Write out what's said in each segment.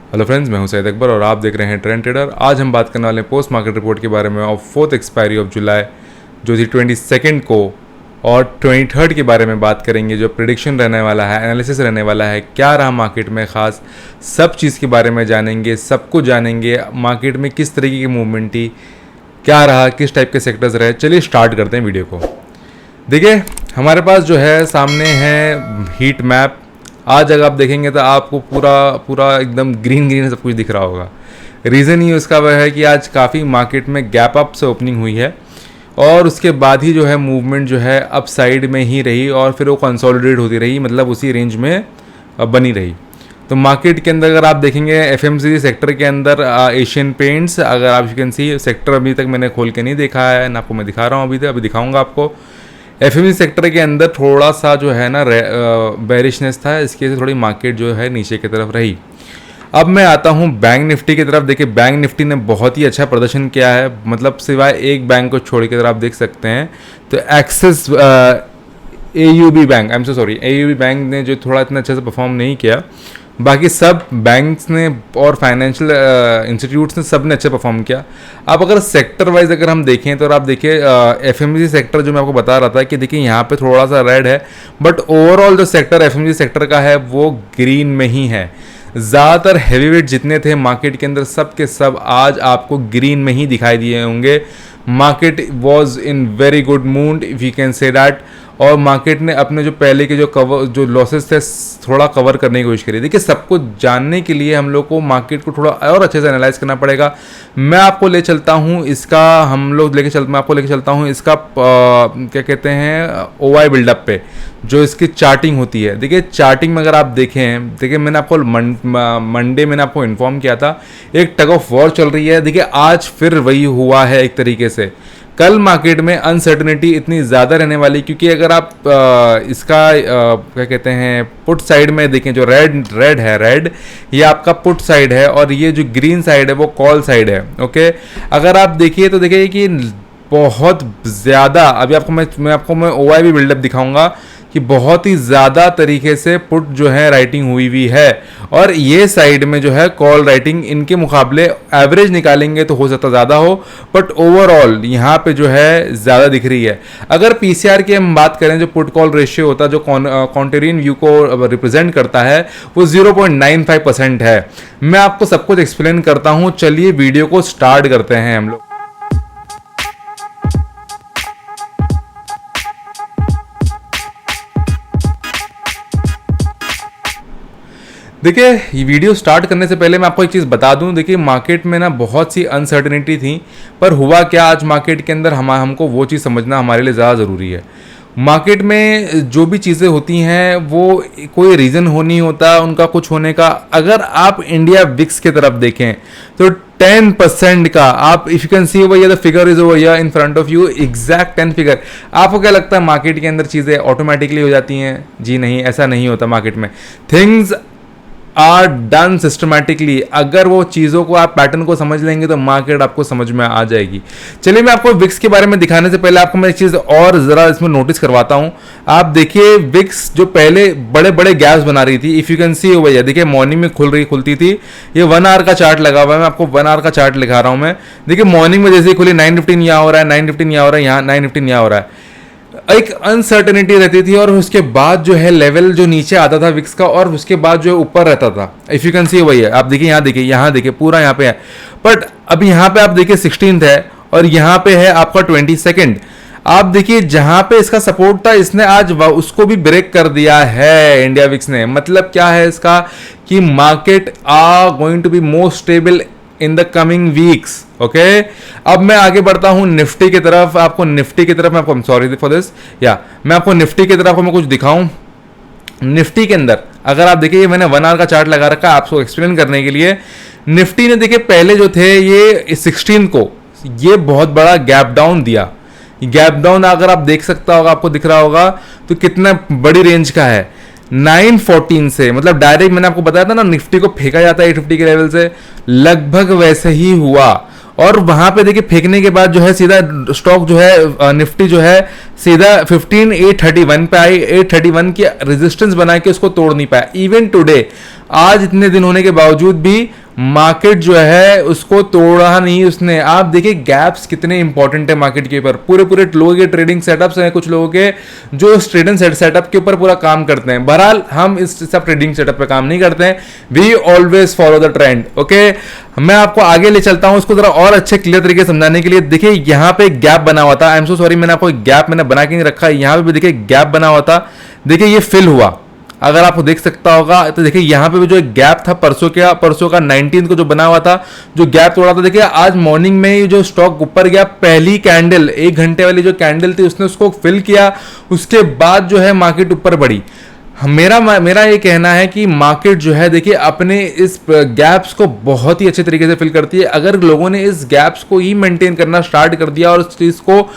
Hello friends, मैं हूं सैयद अकबर और आप देख रहे हैं ट्रेंड ट्रेडर। आज हम बात करने वाले हैं पोस्ट मार्केट रिपोर्ट के बारे में और फोर्थ एक्सपायरी ऑफ जुलाई जो थी 22 को, और 23 के बारे में बात करेंगे। जो प्रिडिक्शन रहने वाला है, एनालिसिस रहने वाला है, क्या रहा मार्केट में ख़ास, सब चीज़ के बारे में जानेंगे, सब कुछ जानेंगे। मार्केट में किस तरीके की मूवमेंट थी, क्या रहा, किस टाइप के सेक्टर्स रहे। चलिए स्टार्ट करते हैं वीडियो को। देखिए हमारे पास जो है सामने है हीट मैप। आज अगर आप देखेंगे तो आपको पूरा एकदम ग्रीन ग्रीन सब कुछ दिख रहा होगा। रीज़न ही उसका वह है कि आज काफ़ी मार्केट में गैप अप से ओपनिंग हुई है और उसके बाद ही जो है मूवमेंट जो है अप साइड में ही रही और फिर वो कंसोलिडेट होती रही, मतलब उसी रेंज में बनी रही। तो मार्केट के अंदर अगर आप देखेंगे एफएमसीजी सेक्टर के अंदर एशियन पेंट्स, अगर आप यू कैन सी सेक्टर अभी तक मैंने खोल के नहीं देखा है ना, आपको मैं दिखा रहा हूँ, अभी दिखाऊंगा आपको। एफएमसीजी सेक्टर के अंदर थोड़ा सा जो है ना बेरिशनेस था, इसकी वजह से थोड़ी मार्केट जो है नीचे की तरफ रही। अब मैं आता हूँ बैंक निफ्टी की तरफ। देखिए बैंक निफ्टी ने बहुत ही अच्छा प्रदर्शन किया है, मतलब सिवाय एक बैंक को छोड़ के अगर आप देख सकते हैं तो Axis AUB bank, I am so sorry, AUB bank ने जो थोड़ा इतना अच्छे से परफॉर्म नहीं किया, बाकी सब बैंक्स ने और फाइनेंशियल इंस्टीट्यूट्स ने सब ने अच्छे परफॉर्म किया। अब अगर सेक्टर वाइज अगर हम देखें तो आप देखिए एफएमसीजी सेक्टर जो मैं आपको बता रहा था कि देखिए यहाँ पे थोड़ा सा रेड है, बट ओवरऑल जो सेक्टर एफएमसीजी सेक्टर का है वो ग्रीन में ही है। ज़्यादातर हैवी वेट जितने थे मार्केट के अंदर सब के सब आज आपको ग्रीन में ही दिखाई दिए होंगे। Market was in very good mood, if you can say that. और मार्केट ने अपने जो पहले के जो लॉसेस थे थोड़ा कवर करने की कोशिश करी। देखिए सब कुछ जानने के लिए हम लोग को मार्केट को थोड़ा और अच्छे से एनालाइज करना पड़ेगा। मैं आपको ले चलता हूँ इसका, मैं आपको लेके चलता हूँ इसका क्या कहते हैं ओवाई बिल्डअप पे, जो इसकी चार्टिंग होती है। देखिए चार्टिंग में अगर आप देखें, देखिए मैंने आपको मंडे मैंने आपको इन्फॉर्म किया था एक टग ऑफ वॉर चल रही है। देखिए आज फिर वही हुआ है एक तरीके से। कल मार्केट में अनसर्टेनिटी इतनी ज़्यादा रहने वाली, क्योंकि अगर आप इसका क्या कहते हैं पुट साइड में देखें, जो रेड है, रेड ये आपका पुट साइड है और ये जो ग्रीन साइड है वो कॉल साइड है। ओके, अगर आप देखिए तो देखिए कि बहुत ज़्यादा, अभी आपको मैं ओआई भी बिल्डअप दिखाऊंगा कि बहुत ही ज़्यादा तरीके से पुट जो है राइटिंग हुई हुई है, और ये साइड में जो है कॉल राइटिंग इनके मुकाबले एवरेज निकालेंगे तो हो सकता ज़्यादा हो, बट ओवरऑल यहाँ पे जो है ज़्यादा दिख रही है। अगर पीसीआर की हम बात करें, जो पुट कॉल रेशियो होता है जो कॉन्टेरियन व्यू को रिप्रेजेंट करता है, वो 0.95% है। मैं आपको सब कुछ एक्सप्लेन करता हूँ। चलिए वीडियो को स्टार्ट करते हैं हम लोग। देखिए ये वीडियो स्टार्ट करने से पहले मैं आपको एक चीज़ बता दूं। देखिए मार्केट में ना बहुत सी अनसर्टेनिटी थी, पर हुआ क्या आज मार्केट के अंदर, हमको वो चीज़ समझना हमारे लिए ज़्यादा ज़रूरी है। मार्केट में जो भी चीज़ें होती हैं वो कोई रीज़न हो नहीं होता उनका कुछ होने का। अगर आप इंडिया विक्स की तरफ देखें तो 10% का, आप if you can C over the figure is over here in front of you, exact 10 figure. आपको क्या लगता है मार्केट के अंदर चीज़ें ऑटोमेटिकली हो जाती हैं? जी नहीं, ऐसा नहीं होता। मार्केट में थिंग्स आर डन सिस्टमैटिकली। अगर वो चीज़ों को आप पैटर्न को समझ लेंगे तो मार्केट आपको समझ में आ जाएगी। चलिए मैं आपको विक्स के बारे में दिखाने से पहले आपको मैं एक चीज़ और ज़रा इसमें नोटिस करवाता हूँ। आप देखिए विक्स जो पहले बड़े बड़े गैप्स बना रही थी, इफ़ यू कैन सी भैया, देखिए मॉर्निंग में खुलती थी। ये 1 आवर का चार्ट लगा हुआ है, मैं आपको 1 आवर का चार्ट लिखा रहा हूँ मैं। देखिए मॉर्निंग में जैसे ही खुली 9:15 यहाँ हो रहा है, 9:15 यहाँ हो रहा है, यहाँ 9:15 यहाँ हो रहा है। एक अनसर्टेनिटी रहती थी और उसके बाद जो है लेवल जो नीचे आता था विक्स का, और उसके बाद जो है ऊपर रहता था। इफ यू कैन सी वही है, आप देखिए यहाँ देखिए पूरा यहाँ पे है। बट अब यहाँ पे आप देखिए 16th है और यहाँ पे है आपका 22nd। आप देखिए जहां पे इसका सपोर्ट था इसने आज उसको भी ब्रेक कर दिया है इंडिया विक्स ने। मतलब क्या है इसका कि market are going to be more stable in the coming weeks. Okay, अब मैं आगे बढ़ता हूं निफ्टी की तरफ। आपको निफ्टी की तरफ मैं आपको सॉरी फॉर दिस मैं आपको निफ्टी की तरफ मैं कुछ दिखाऊं। निफ्टी के अंदर अगर आप देखिए मैंने 1 आवर का चार्ट लगा रखा है आपको एक्सप्लेन करने के लिए। निफ्टी ने देखिए पहले जो थे ये 16 को ये बहुत बड़ा गैप डाउन दिया। गैप डाउन अगर आप देख सकता होगा, आपको दिख रहा होगा तो कितना बड़ी रेंज का है। 914 से, मतलब डायरेक्ट मैंने आपको बताया था ना निफ्टी को फेंका जाता है 850 के लेवल से, लगभग वैसे ही हुआ। और वहां पे देखिए फेंकने के बाद जो है सीधा स्टॉक जो है निफ्टी जो है सीधा 15831 पे आई। 831 की रेजिस्टेंस बना के उसको तोड़ नहीं पाया। इवन टुडे आज इतने दिन होने के बावजूद भी मार्केट जो है उसको तोड़ा नहीं उसने। आप देखिए गैप्स कितने इंपॉर्टेंट है मार्केट के ऊपर। पूरे पूरे लोगों के ट्रेडिंग सेटअप्स हैं, कुछ लोगों के जो ट्रेडिंग सेटअप के ऊपर पूरा काम करते हैं। बहरहाल हम इस सब ट्रेडिंग सेटअप पे काम नहीं करते हैं, we always follow the trend. Okay, मैं आपको आगे ले चलता हूं उसको जरा और अच्छे क्लियर तरीके से समझाने के लिए। देखिए यहाँ पे एक गैप बना हुआ था, आई एम सो सॉरी मैंने आपको एक गैप मैंने बना के नहीं रखा है, यहाँ पे भी देखिए गैप बना हुआ था। देखिए ये फिल हुआ, अगर आपको देख सकता होगा तो देखिए यहाँ पे भी जो एक गैप था परसों का 19 को जो बना हुआ था, जो गैप तोड़ा था। देखिए आज मॉर्निंग में जो स्टॉक ऊपर गया, पहली कैंडल 1 घंटे वाली जो कैंडल थी उसने उसको फिल किया, उसके बाद जो है मार्केट ऊपर बढ़ी। मेरा ये कहना है कि मार्केट जो है देखिए अपने इस गैप्स को बहुत ही अच्छे तरीके से फिल करती है। अगर लोगों ने इस गैप्स को ही मेंटेन करना स्टार्ट कर दिया और इस चीज को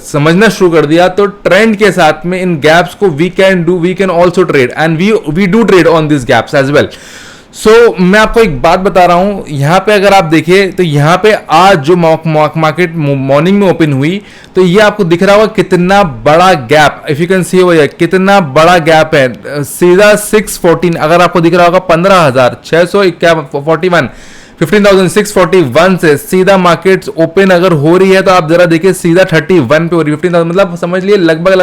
समझना शुरू कर दिया तो ट्रेंड के साथ में इन गैप्स को we can also trade and we do trade on this gaps as well. So मैं आपको एक बात बता रहा हूं, यहां पे अगर आप देखिए तो यहां पे आज जो मार्केट मॉर्निंग में ओपन हुई तो ये आपको दिख रहा होगा कितना बड़ा gap, if you can C over कितना बड़ा गैप है। सीधा 614 अगर आपको दिख रहा होगा 15,641 15,641 से सीधा मार्केट ओपन अगर हो रही है तो आप जरा देखिए सीधा 31 पे हो रही है। 15,000 मतलब समझ लिए लगभग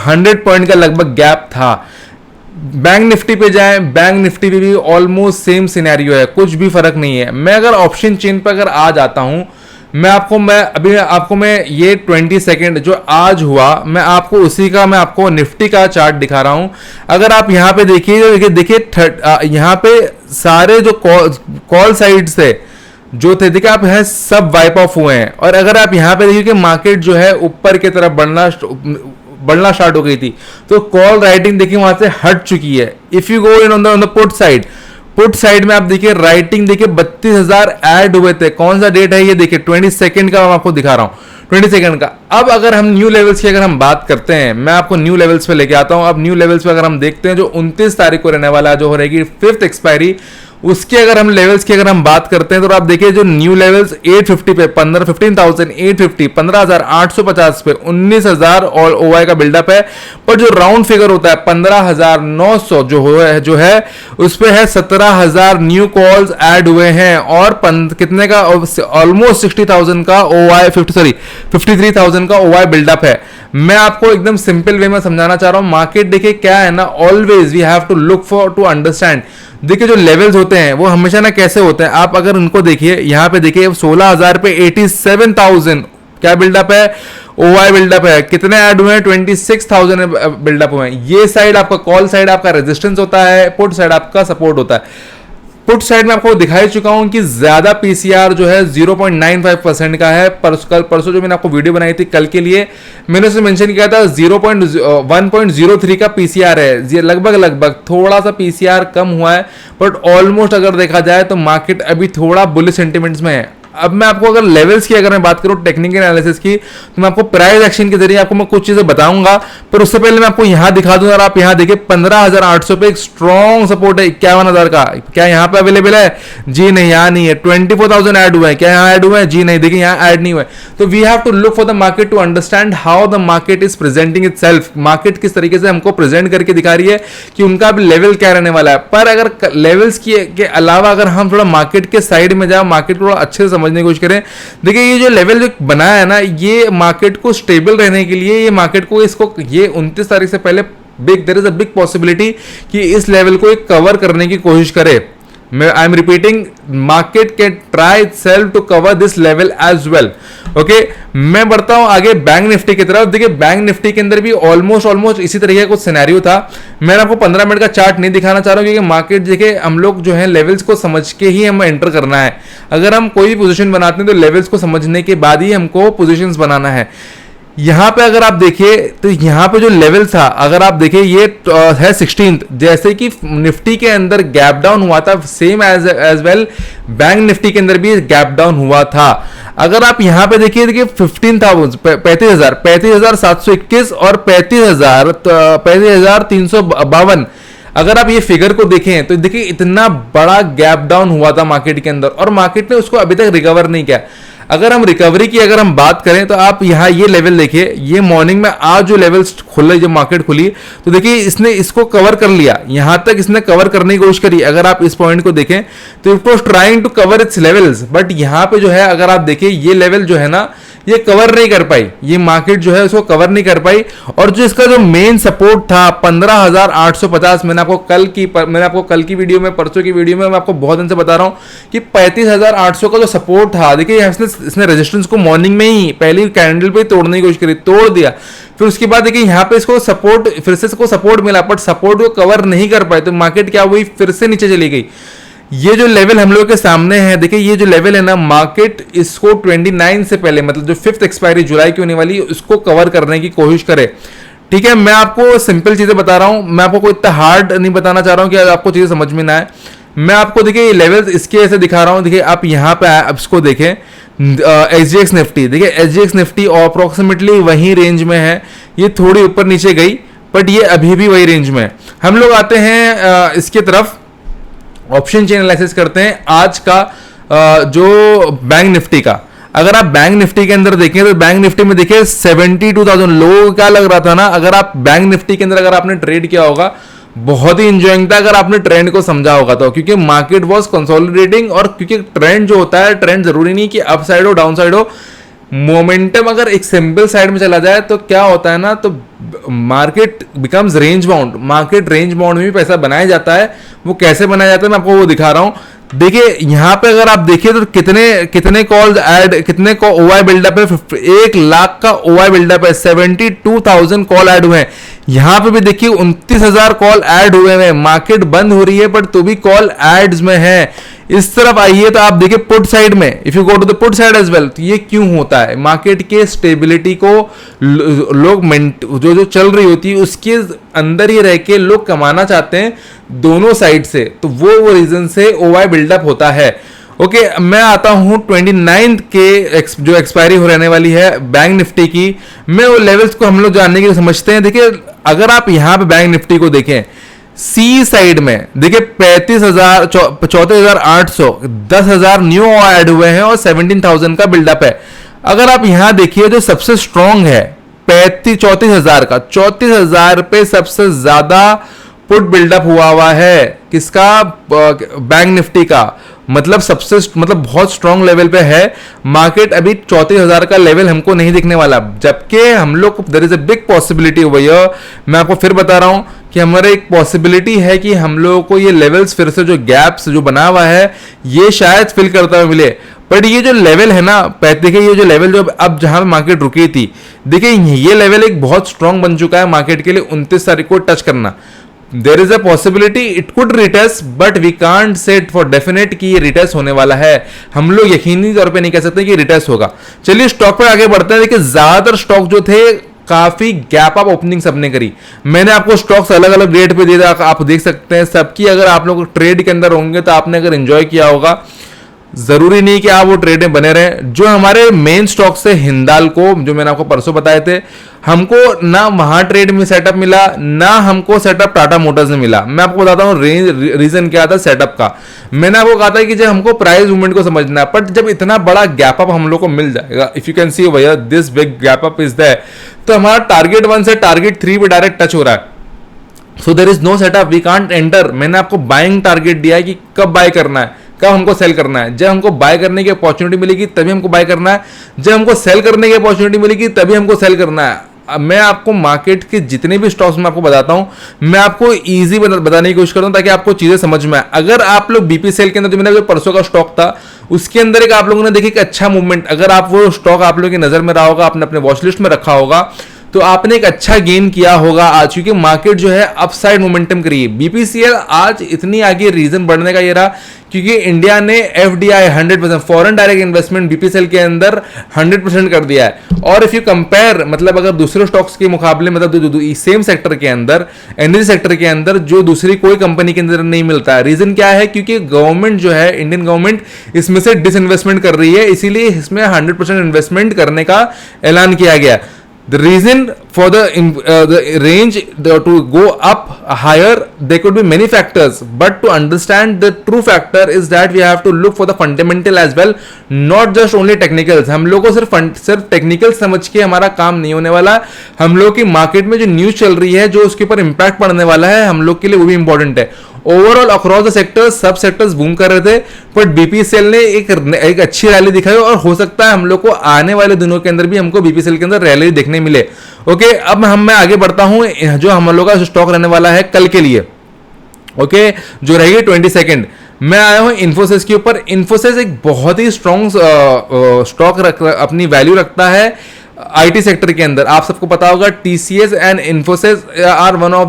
100 पॉइंट का लगभग गैप था। बैंक निफ्टी पे जाएं, बैंक निफ्टी पे भी ऑलमोस्ट सेम सिनेरियो है, कुछ भी फर्क नहीं है। मैं अगर ऑप्शन चेन पर अगर आ जाता हूं, मैं आपको ये 20 सेकेंड जो आज हुआ मैं आपको उसी का मैं आपको निफ्टी का चार्ट दिखा रहा हूं। अगर आप यहां पे देखिए यहां पे सारे जो कॉल साइड्स थे जो थे देखिए आप है सब वाइप ऑफ हुए हैं। और अगर आप यहां पे देखिए कि मार्केट जो है ऊपर की तरफ बढ़ना स्टार्ट हो गई थी तो कॉल राइटिंग देखिए वहां से हट चुकी है। If you go in on the put side में आप देखिए राइटिंग देखिए 32,000 ऐड हुए थे। कौन सा डेट है ये देखिए 20 सेकंड का मैं आपको दिखा रहा हूं, 20 सेकंड का। अब अगर हम न्यू लेवल्स की अगर हम बात करते हैं, मैं आपको न्यू लेवल्स पे लेके आता हूं। अब न्यू लेवल्स पे अगर हम देखते हैं जो 29 तारीख को रहने वाला है, जो हो रहेगी 5th एक्सपायरी, उसके अगर हम लेवल्स की अगर हम बात करते हैं तो आप देखिए जो न्यू लेवल्स 850 पे 15,850 15,850 पे 19,000 और ओवाई का बिल्डअप है। पर जो राउंड फिगर होता है 15,900 जो है उस पे है 17,000 न्यू कॉल्स ऐड हुए हैं और कितने का ऑलमोस्ट 60,000 का ओवाई 53,000 का ओवाई बिल्डअप है। मैं आपको एकदम सिंपल वे में समझाना चाह रहा हूं। मार्केट देखिए क्या है ना, always we have to look for to understand. देखिए जो लेवल्स होते हैं वो हमेशा ना कैसे होते हैं, आप अगर उनको देखिए यहाँ पे देखिए 16,000 पे 87,000 क्या बिल्डअप है, ओवाई बिल्डअप है। कितने ऐड हुए हैं 26,000 बिल्डअप हुए हैं। ये साइड आपका कॉल साइड आपका रेजिस्टेंस होता है, पुट साइड आपका सपोर्ट होता है। पुट साइड में आपको दिखाई चुका हूं कि ज्यादा पीसीआर जो है 0.95% का है। परसों जो मैंने आपको वीडियो बनाई थी कल के लिए मैंने उसे मेंशन किया था 1.03 का पीसीआर है। लगभग थोड़ा सा पीसीआर कम हुआ है बट ऑलमोस्ट अगर देखा जाए तो मार्केट अभी थोड़ा बुलिश सेंटिमेंट्स में है। अब मैं आपको अगर लेवल्स की अगर मैं बात करूं टेक्निकल एनालिसिस की तो मैं आपको प्राइस एक्शन के जरिए आपको मैं कुछ चीजें बताऊंगा, पर उससे पहले मैं आपको यहां दिखा दूं। और आप यहां देखिए 15,800 पे एक स्ट्रॉन्ग सपोर्ट है 51,000 का। क्या यहां पे अवेलेबल है? जी नहीं, यहां नहीं है। 24,000 ऐड हुए हैं, क्या यहां ऐड हुए हैं? जी नहीं, देखिए यहां ऐड नहीं हुए। तो we have to look for the market to understand how the market is presenting itself. Market किस तरीके से हमको प्रेजेंट करके दिखा रही है कि उनका भी लेवल क्या रहने वाला है। पर अगर लेवल्स के अलावा अगर हम थोड़ा मार्केट के साइड में जाए, मार्केट को थोड़ा अच्छे से समझने की कोशिश करें, देखिए ये जो लेवल जो बनाया है ना, ये मार्केट को स्टेबल रहने के लिए, ये मार्केट को ये 29 तारीख से पहले there is a big possibility कि इस लेवल को एक कवर करने की कोशिश करे। I am repeating, market can try itself to cover this level as well. Okay, मैं बढ़ता हूं आगे बैंक निफ्टी की तरफ। देखिए बैंक निफ्टी के अंदर भी ऑलमोस्ट इसी तरीके का कुछ सिनेरियो था। मैं आपको 15 मिनट का चार्ट नहीं दिखाना चाह रहा हूं क्योंकि मार्केट देखिए हम लोग जो है लेवल्स को समझ के ही हमें एंटर करना है। अगर हम कोई पोजीशन बनाते हैं तो लेवल्स को समझने के बाद ही हमको पोजीशंस बनाना है। यहां पे अगर आप देखिए तो यहां पे जो लेवल था अगर आप देखिए ये है 16th, जैसे कि निफ्टी के अंदर गैप डाउन हुआ था same as well bank Nifty के अंदर भी गैप डाउन हुआ था। अगर आप यहां पे देखिए 35,721 और 35,352 अगर आप ये फिगर को देखें तो देखिए इतना बड़ा गैप डाउन हुआ था मार्केट के अंदर और मार्केट ने उसको अभी तक रिकवर नहीं किया। अगर हम रिकवरी की अगर हम बात करें तो आप यहाँ ये लेवल देखिए, ये मॉर्निंग में आज जो लेवल्स खुले, जो मार्केट खुली तो देखिए इसने इसको कवर कर लिया, यहां तक इसने कवर करने की कोशिश करी। अगर आप इस पॉइंट को देखें तो it was trying to cover its levels, but यहां पे जो है अगर आप देखिए ये लेवल जो है ना ये कवर नहीं कर पाई, ये मार्केट जो है उसको कवर नहीं कर पाई। और जो इसका जो मेन सपोर्ट था 15,850, मैंने आपको कल की वीडियो में, परसों की वीडियो में मैं आपको बहुत दिन से बता रहा हूं कि 35,800 का जो सपोर्ट था, देखिए इसने रेजिस्टेंस को मॉर्निंग में ही पहली कैंडल पे तोड़ने की कोशिश करी, तोड़ दिया। फिर उसके बाद देखिए यहाँ पे इसको सपोर्ट, फिर से इसको सपोर्ट मिला, बट सपोर्ट को कवर नहीं कर पाए, तो मार्केट क्या हुई, फिर से नीचे चली गई। ये जो लेवल हम लोग के सामने है, देखिए ये जो लेवल है ना, मार्केट इसको 29 से पहले, मतलब जो 5th एक्सपायरी जुलाई की होने वाली है, उसको कवर करने की कोशिश करे। ठीक है, मैं आपको सिंपल चीजें बता रहा हूं, मैं आपको कोई इतना हार्ड नहीं बताना चाह रहा हूं कि आपको चीजें समझ में ना आए। मैं आपको देखिए ये लेवल्स इसके ऐसे दिखा रहा हूं, देखिए आप यहाँ पे अब इसको देखें, एसजीएक्स निफ्टी, देखिए एसजीएक्स निफ्टी अप्रोक्सीमेटली वही रेंज में है, ये थोड़ी ऊपर नीचे गई बट ये अभी भी वही रेंज में है। हम लोग आते हैं इसके तरफ, ऑप्शन चेन एनालिसिस करते हैं आज का जो बैंक निफ्टी का। अगर आप बैंक निफ्टी के अंदर देखें तो बैंक निफ्टी में देखिए 72,000 लो, क्या लग रहा था ना, अगर आप बैंक निफ्टी के अंदर अगर आपने ट्रेड किया होगा बहुत ही इंजॉइंग था अगर आपने ट्रेंड को समझा होगा तो, क्योंकि मार्केट वॉज कंसोलिडेटिंग। और क्योंकि ट्रेंड जो होता है, ट्रेंड जरूरी नहीं कि अप साइड हो डाउन साइड हो, मोमेंटम अगर एक सिंपल साइड में चला जाए तो क्या होता है ना, तो market becomes range bound. Market range bound में भी पैसा बनाया जाता है, वो कैसे बनाया जाता है मैं आपको वो दिखा रहा हूं। देखिए यहां पे अगर आप देखिए तो कितने कॉल्स ऐड, कितने को ओआई बिल्डअप है, 1 लाख का ओआई बिल्डअप है, 72,000 कॉल ऐड हुए हैं। यहां पे भी देखिए 29,000 कॉल ऐड हुए हैं। मार्केट बंद हो रही है बट तो भी कॉल एड्स में है। इस तरफ आइए तो आप देखिए पुट साइड में, if you go to the put side as well, तो ये क्यों होता है, मार्केट के स्टेबिलिटी को लोग जो चल रही होती है उसके अंदर ही रह के लोग कमाना चाहते हैं दोनों साइड से, तो वो रीजन से ओवाई बिल्डअप होता है। ओके, मैं आता हूं 29 के जो एक्सपायरी हो रहने वाली है बैंक निफ्टी की, मैं वो लेवल्स को हम लोग जानने के लिए समझते हैं। देखिए अगर आप यहां पे बैंक निफ्टी को देखें, सी साइड में देखिए 34,800, 10,000 न्यू ऐड हुए हैं और 17,000 का बिल्डअप है। अगर आप यहां देखिए जो सबसे स्ट्रॉन्ग है 34,000 का, 34,000 पे सबसे ज्यादा पुट बिल्डअप हुआ है किसका, बैंक निफ्टी का, मतलब सबसे बहुत स्ट्रॉन्ग लेवल पे है मार्केट। अभी 34,000 का लेवल हमको नहीं दिखने वाला, जबकि हम लोग there is a big possibility over here. मैं आपको फिर बता रहा हूं कि हमारे एक पॉसिबिलिटी है कि हम लोगों को ये लेवल्स फिर से जो गैप्स जो बना हुआ है ये शायद फिल करता हुआ मिले। बट ये जो लेवल है ना, देखिए ये जो लेवल जो अब जहां पे मार्केट रुकी थी, देखिए ये लेवल एक बहुत स्ट्रॉन्ग बन चुका है मार्केट के लिए 29 तारीख को टच करना। There is a possibility it could retest, but we can't set for definite कि ये रिटेस्ट होने वाला है। हम लोग यकीनी तौर पे नहीं कह सकते कि रिटेस्ट होगा। चलिए स्टॉक पर आगे बढ़ते हैं। देखिए ज्यादातर स्टॉक जो थे काफी गैप अप ओपनिंग सबने करी। मैंने आपको स्टॉक्स अलग अलग रेट पे दे दिया, आप देख सकते हैं सबकी। अगर आप लोग ट्रेड के अंदर होंगे तो आपने अगर एंजॉय किया होगा, जरूरी नहीं कि आप वो ट्रेड में बने रहें। जो हमारे मेन स्टॉक से हिंदाल्को, जो मैंने आपको परसों बताए थे, हमको ना वहां ट्रेड में सेटअप मिला, ना हमको सेटअप टाटा मोटर्स में मिला। मैं आपको बताता हूं रीजन क्या था सेटअप का। मैंने आपको कहा था कि जब हमको प्राइस मूवमेंट को समझना है, बट जब इतना बड़ा गैप अप हम लोग को मिल जाएगा, इफ यू कैन सी भैया this big gap up is there, तो हमारा टारगेट 1 से टारगेट 3 पे डायरेक्ट टच हो रहा है। So there is no setup, we can't enter. मैंने आपको बाइंग टारगेट दिया है कि कब बाय करना है, कब हमको सेल करना है। जब हमको बाय करने की अपॉर्चुनिटी मिलेगी तभी हमको बाय करना है, जब हमको सेल करने की अपॉर्चुनिटी मिलेगी तभी हमको सेल करना है। मैं आपको मार्केट के जितने भी स्टॉक्स में आपको बताता हूं, मैं आपको इजी बताने की कोशिश करता हूं ताकि आपको चीजें समझ में आए। अगर आप लोग बीपी सेल के अंदर, जो मैंने जो परसों का स्टॉक था उसके अंदर एक आप लोगों ने देखिए एक अच्छा मूवमेंट, अगर आप वो स्टॉक आप लोगों की नजर में रहा होगा, आपने अपने वॉच लिस्ट में रखा होगा, तो आपने एक अच्छा गेन किया होगा आज, क्योंकि मार्केट जो है अपसाइड मोमेंटम करी। बीपीसीएल आज इतनी आगे, रीजन बढ़ने का ये रहा क्योंकि इंडिया ने FDI 100% foreign direct investment BPCL के अंदर 100% कर दिया है। और इफ यू कंपेयर, मतलब अगर दूसरे स्टॉक्स के मुकाबले, मतलब सेम सेक्टर के अंदर, एनर्जी सेक्टर के अंदर, जो दूसरी कोई कंपनी के अंदर नहीं मिलता है। रीजन क्या है, क्योंकि गवर्नमेंट जो है, इंडियन गवर्नमेंट इसमें से डिसइन्वेस्टमेंट कर रही है, इसीलिए इसमें 100% इन्वेस्टमेंट करने का ऐलान किया गया। The reason for the range to go up higher, there could be many factors, but to understand the true factor is that we have to look for the fundamental as well, not just only technicals. हम लोग को सिर्फ technical समझ के हमारा काम नहीं होने वाला. हम लोग की मार्केट में जो न्यूज चल रही है, जो उसके ऊपर इंपैक्ट पड़ने वाला है हम लोग के लिए, वो भी इंपॉर्टेंट है. ओवरऑल अक्रॉस द सेक्टर्स सब सेक्टर्स बूम कर रहे थे, बट बीपीसीएल ने एक अच्छी रैली दिखाई और हो सकता है हम लोग को आने वाले दिनों के अंदर भी हमको बीपीसीएल के अंदर रैली देखने मिले. ओके, अब मैं आगे बढ़ता हूं. जो हम लोग का स्टॉक रहने वाला है कल के लिए, ओके, जो रहेगी 22। मैं आया हूं इन्फोसिस के ऊपर. इन्फोसिस एक बहुत ही स्ट्रॉन्ग स्टॉक अपनी वैल्यू रखता है आईटी सेक्टर के अंदर. आप सबको पता होगा TCS and Infosys are one of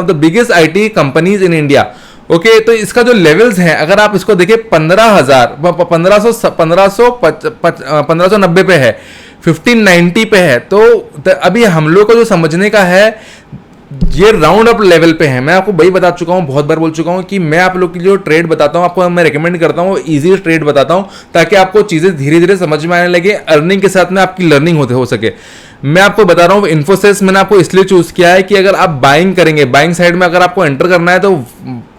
the biggest IT companies in India. Okay, तो इसका जो लेवल्स हैं, अगर आप इसको देखें 1590 पे है, 1590 पे है. तो अभी हम लोग को जो समझने का है, ये राउंड अप लेवल पे है. मैं आपको वही बता चुका हूं, बहुत बार बोल चुका हूं कि मैं आप लोग की जो ट्रेड बताता हूं, आपको मैं रेकमेंड करता हूं इजी ट्रेड बताता हूं, ताकि आपको चीजें धीरे धीरे समझ में आने लगे, अर्निंग के साथ में आपकी लर्निंग हो सके. मैं आपको बता रहा हूं इन्फोसिस मैंने आपको इसलिए चूज किया है कि अगर आप बाइंग करेंगे, बाइंग साइड में अगर आपको एंटर करना है, तो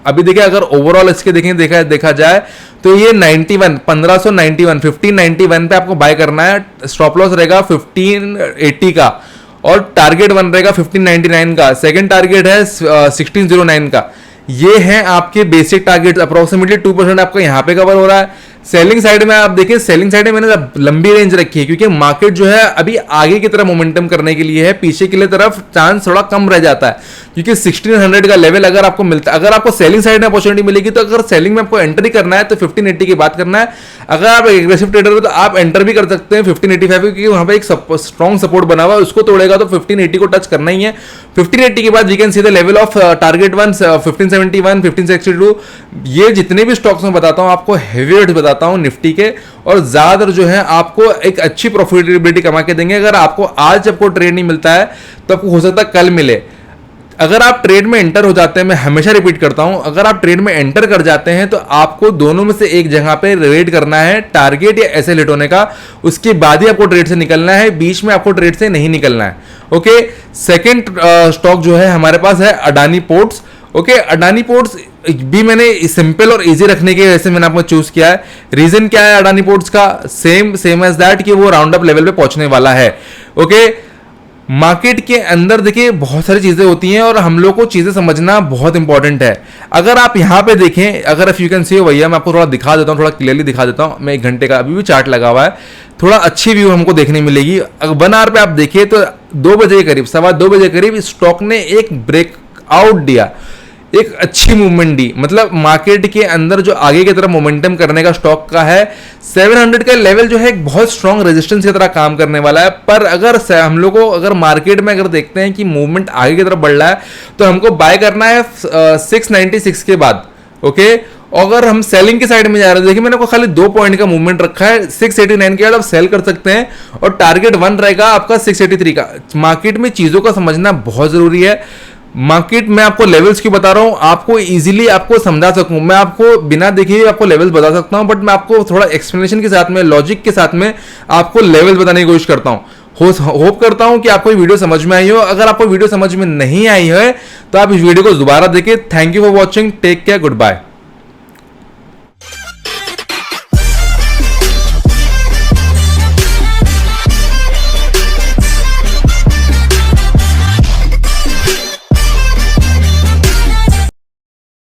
अभी देखिए अगर ओवरऑल इसके देखा जाए तो ये 1591 पे आपको बाय करना है. स्टॉप लॉस रहेगा 1580 का और टारगेट वन रहेगा 1599 का. सेकंड टारगेट है 1609 का. ये हैं आपके बेसिक टारगेट. अप्रोक्सीमेटली 2% आपका यहां पे कवर हो रहा है. सेलिंग साइड में आप देखिए, सेलिंग साइड में मैंने लंबी रेंज रखी है, क्योंकि मार्केट जो है अभी आगे की तरफ मोमेंटम करने के लिए है, पीछे के लिए तरफ चांस थोड़ा कम रह जाता है, क्योंकि 1600 का लेवल अगर आपको मिलता है, अगर आपको सेलिंग साइड में अपॉर्चुनिटी मिलेगी, तो अगर सेलिंग में आपको एंट्री करना है तो 1580 की बात करना है. अगर आप एग्रेसिव ट्रेडर हो तो आप एंटर भी कर सकते हैं 1585, क्योंकि वहां पर एक स्ट्रॉन्ग सपोर्ट बना हुआ है, उसको तोड़ेगा तो 1580 को टच करना ही है. 1580 के बाद we can see the level of target one 1571, 1562. ये जितने भी स्टॉक्स में बताता हूं आपको, हेवी रेट बताता हूं निफ्टी के, और ज्यादातर जो है आपको एक अच्छी प्रॉफिटेबिलिटी कमा के देंगे. अगर आपको आज आपको ट्रेड नहीं मिलता है तो आपको हो सकता है कल मिले. अगर आप ट्रेड में एंटर हो जाते हैं, मैं हमेशा रिपीट करता हूं, अगर आप ट्रेड में एंटर कर जाते हैं तो आपको दोनों में से एक जगह पे रेड करना है, टारगेट या ऐसे लेट होने का. उसके बाद ही आपको ट्रेड से निकलना है, बीच में आपको ट्रेड से नहीं निकलना है. ओके, सेकंड स्टॉक जो है हमारे पास है Adani ports. Okay, Adani ports भी मैंने सिंपल और इजी रखने के वजह से मैंने आपको चूज किया है. रीजन क्या है अडानी पोर्ट्स का? सेम एज दैट कि वो राउंड अप लेवल पे पहुंचने वाला है. ओके, मार्केट के अंदर देखिए बहुत सारी चीजें होती हैं और हम लोग को चीजें समझना बहुत इंपॉर्टेंट है. अगर आप यहां पे देखें, अगर इफ यू कैन सी, भैया मैं आपको थोड़ा दिखा देता हूं, थोड़ा क्लियरली दिखा देता हूं. मैं 1 घंटे का अभी भी चार्ट लगा हुआ है, थोड़ा अच्छी व्यू हमको देखने मिलेगी. अगर 1 आवर पे आप देखिए तो 2 बजे के करीब, 2:15 बजे के करीब स्टॉक ने एक ब्रेकआउट दिया, एक अच्छी मूवमेंट दी. मतलब मार्केट के अंदर जो आगे की तरफ मोमेंटम करने का स्टॉक का है, 700 का लेवल जो है एक बहुत स्ट्रॉन्ग रेजिस्टेंस की तरह काम करने वाला है. पर अगर हम लोग को अगर मार्केट में अगर देखते हैं कि मूवमेंट आगे की तरफ बढ़ रहा है, तो हमको बाय करना है 696 के बाद. ओके, अगर हम सेलिंग की साइड में जा रहे हैं, देखिए मैंने को खाली 2 पॉइंट का मूवमेंट रखा है. 689 के बाद आप सेल कर सकते हैं और टारगेट 1 रहेगा आपका 683 का. मार्केट में चीजों का समझना बहुत जरूरी है. मार्केट में आपको लेवल्स क्यों बता रहा हूं, आपको इजीली आपको समझा सकूं. मैं आपको बिना देखे आपको लेवल्स बता सकता हूं, बट मैं आपको थोड़ा एक्सप्लेनेशन के साथ में, लॉजिक के साथ में आपको लेवल्स बताने की कोशिश करता हूं. होप करता हूं कि आपको ये वीडियो समझ में आई हो. अगर आपको वीडियो समझ में नहीं आई है तो आप इस वीडियो को दोबारा देखें. Thank you for watching. Take care. Good bye.